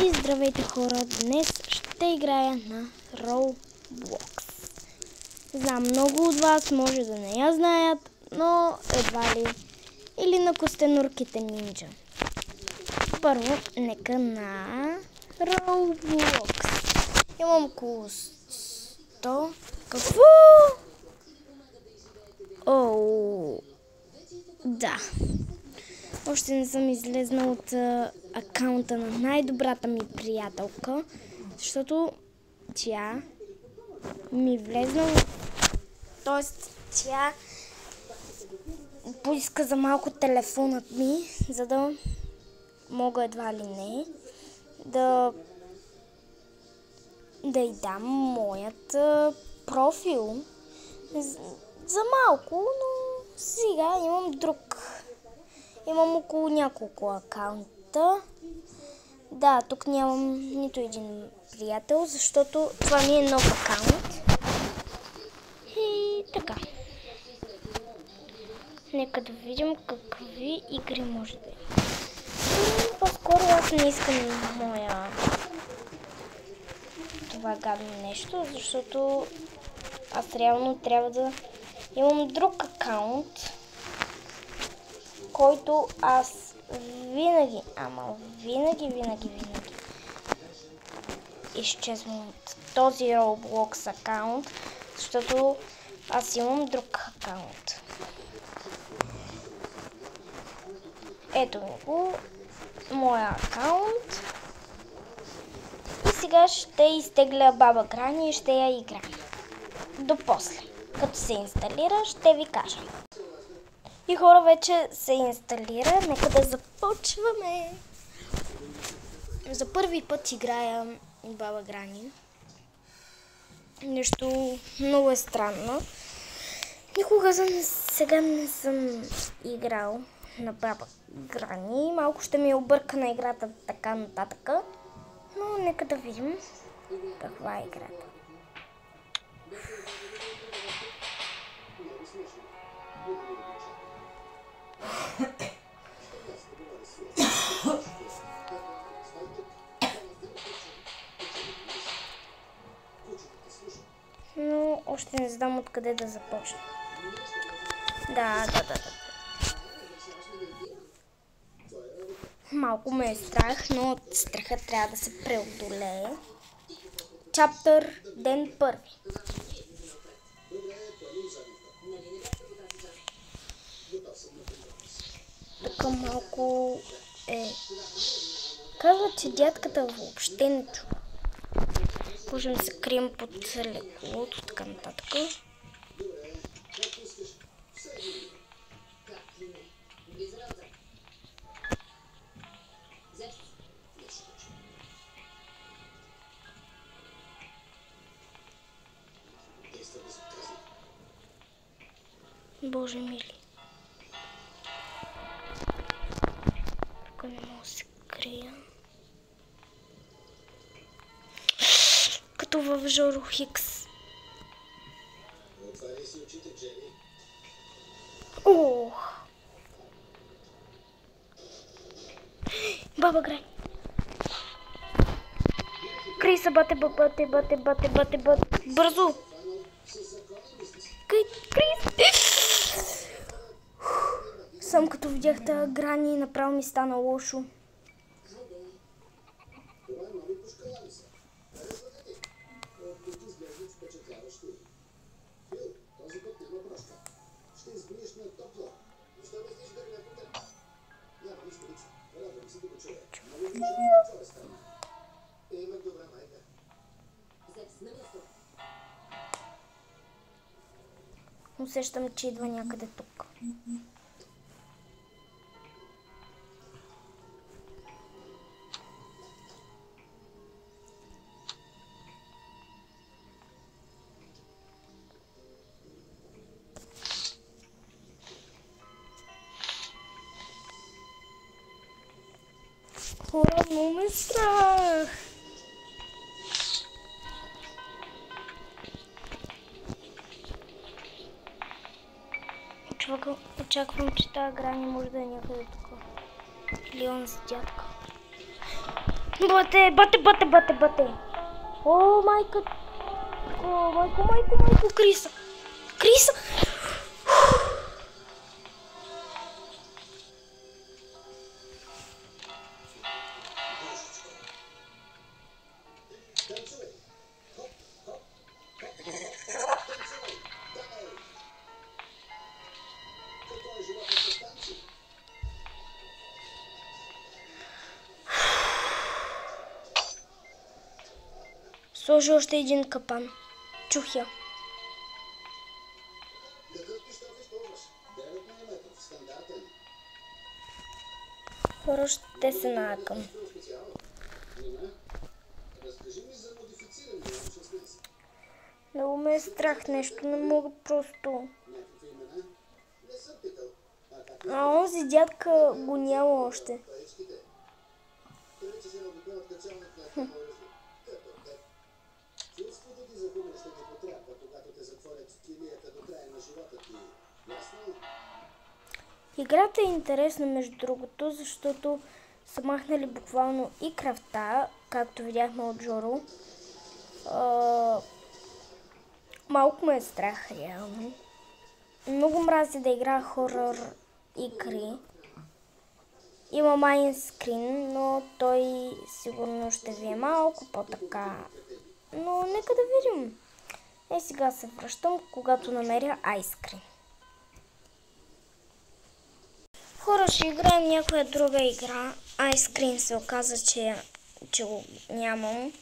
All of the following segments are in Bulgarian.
И здравейте хора, днес ще играя на Roblox. Знам, много от вас може да не я знаят, но едва ли. Или на костенурките нинджа. Първо, нека на Roblox. Имам около 100. Какво? Оу, да. Още не съм излезна от акаунта на най-добрата ми приятелка, защото тя ми влезна, т.е. тя поиска за малко телефонът ми, за да мога едва ли не да й дам моят профил за малко, но сега имам друг. Имам около няколко акаунта. Да, тук нямам нито един приятел, защото това ми е нов акаунт. И така. Нека да видим какви игри може да има. По-скоро аз не искам моя това гадно нещо, защото аз реално трябва да имам друг акаунт, който аз винаги изчезвам от този Roblox акаунт, защото аз имам друг акаунт. Ето ми го, моя акаунт. И сега ще изтегля Баба Грани и ще я играя. До после. Като се инсталира, ще ви кажа. И хора, вече се инсталира. Нека да започваме. За първи път играя Баба Грани. Нещо много е странно. Никога сега не съм играл на Баба Грани. Малко ще ми обърка на играта така нататък. Но нека да видим каква е играта. Но още не знам откъде да започна. Да. Малко ме е страх, но страхът трябва да се преодолее. Чаптър, ден първи. Тук малко е... Казва, че дядката въобще не чува. Можем да се крием под леколото, така нататък. Боже мили. Тук не мога да се крия. Като в Жоро Хикс. Ох! Баба Грани. Крий се, бате. Бързо! Крий! Съм като видях тази Грани, направо ми стана лошо. Усещам, че идва някъде тук. Хора, много ме страх. Очаквам, че тази Грани може да е някъде тук. Или он с дядка. Бате. О, майко, Криса. Сложи още един капан. Чух я. Хора, ще се налакам. Много ме е страх нещо, не мога просто. А онзи дядка го няма още. Играта е интересна, между другото, защото са махнали буквално и кръвта, както видяхме от Жоро. Малко ме е страх, реално. Много мрази да игра хорър игри. Има майнскрин, но той сигурно ще ви е малко по-така. Но нека да видим. Сега се връщам, когато намеря айскрин. Хора, ще играем някоя друга игра. Айскрин се оказа, че го нямам.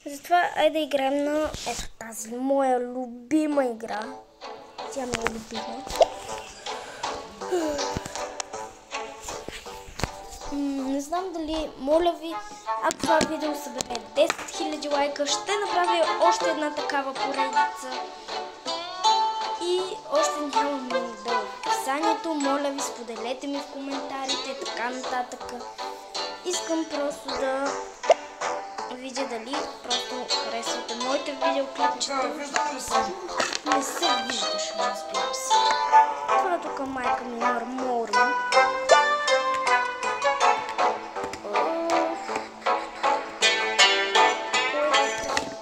Затова айде да играем на ето тази моя любима игра. Тя ми е любима. Не знам дали, моля ви, ако това видео събере 10 000 лайка, ще направя още една такава поредица. И още нямам долу в описанието. Моля ви, споделете ми в коментарите и така нататък. Искам просто да видя дали просто харесвате моите видеоклипчета. Не се виждаш, разбира се. Това тук майка ми мърмори.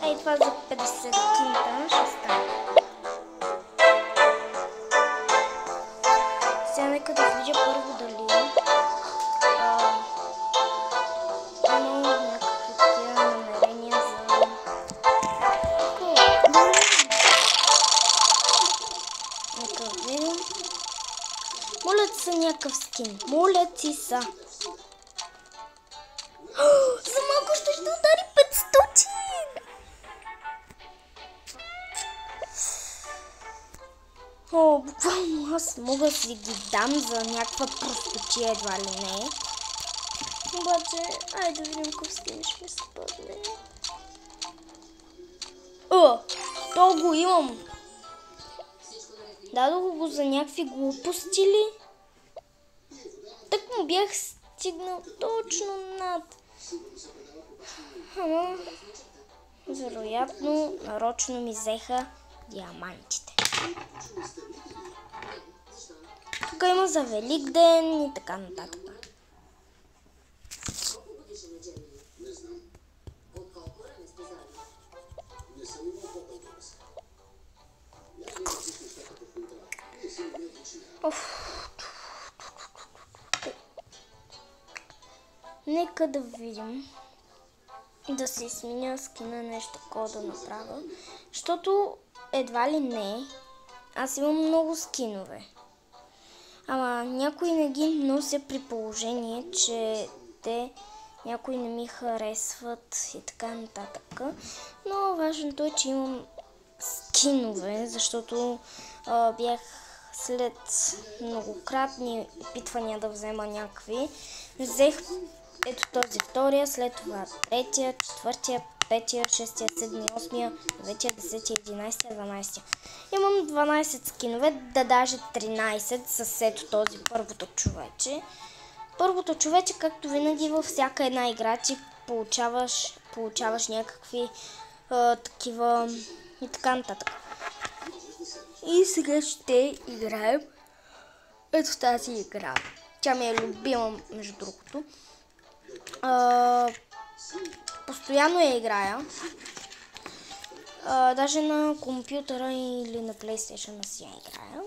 Ей, това за 50 кинта ще стане. Сега нека да видя първо дали има някакви такива намерения за... Нека видим. Моля ти са някакъв скин. Моля ти са. За малко ще удари 500! О, буквално аз мога да си ги дам за някаква простотия, едва ли не. Обаче, айде да видим какъв скин ще ми се падне. То го имам. Дадох го за някакви глупости ли? Так му бях стигнал точно над. Ама, вероятно, нарочно ми взеха диамантите. Тук има за Великден и така нататък. Нека да видим. Да се сменя скина, нещо такова да направя. Защото едва ли не, аз имам много скинове. Ама някои не ги нося при положение, че някои не ми харесват и така нататък. Но важното е, че имам скинове, защото бях след многократни опитвания да взема някакви. Взех ето този втория, след това третия, четвъртия, петия, шестия, седмия, осмия, деветия, 10, 11, 12. Имам 12 скинове, да даже 13 с ето този първото човече. Първото човече, както винаги във всяка една игра, ти получаваш някакви такива и така нататък. И сега ще играем ето тази игра. Тя ми е любима, между другото. постоянно я играя. Даже на компютъра или на PlayStation си я играя.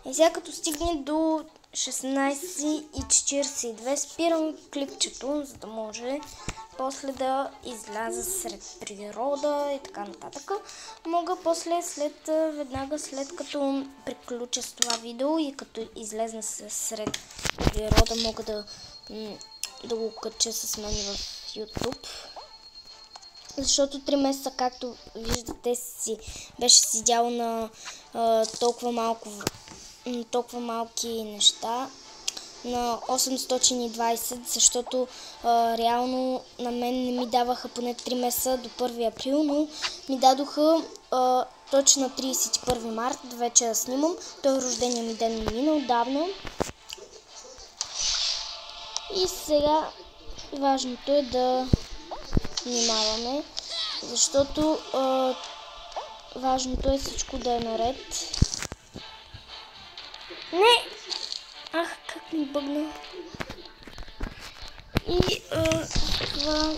И сега като стигне до 16:42 спирам клипчето, за да може после да изляза сред природа и така нататък. Мога после, веднага след като приключа с това видео и като излезна сред природа, мога да го кача с мен в YouTube. Защото 3 месеца, както виждате, беше седял на толкова малки неща, на 820, защото реално на мен не ми даваха поне 3 месеца до 1 април, но ми дадоха точно на 31 март вече да снимам. Той рождения ми ден мина отдавна. И сега важното е да внимаваме, защото важното е всичко да е наред. Не! Ах, как ми бъгна. И това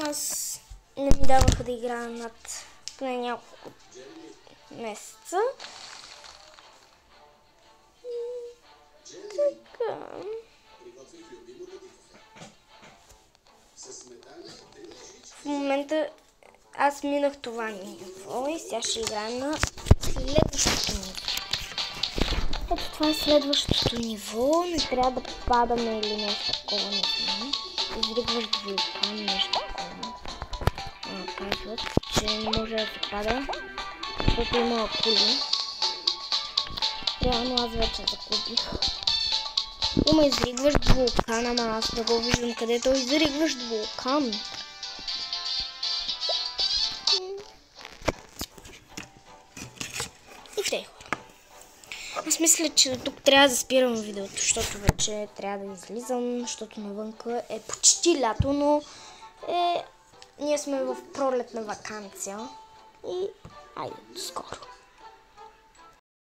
аз не ми даваха да играя над поне няколко месеца. Така. В момента аз минах това ниво и сега ще играем на следващото ниво. Ето това е следващото ниво. Не трябва да падаме или нещо такова, не знам. Изригваш вулкан, нещо такова. Казват, че не може да се пада, защото има акули. Реално аз вече загубих. Има изригващ вулкан, ама аз да го виждам където е изригващ вулкан. И тъй. Аз мисля, че тук трябва да спирам видеото, защото вече трябва да излизам, защото навънка е почти лято, но ние сме в пролетна ваканция и айде, до скоро.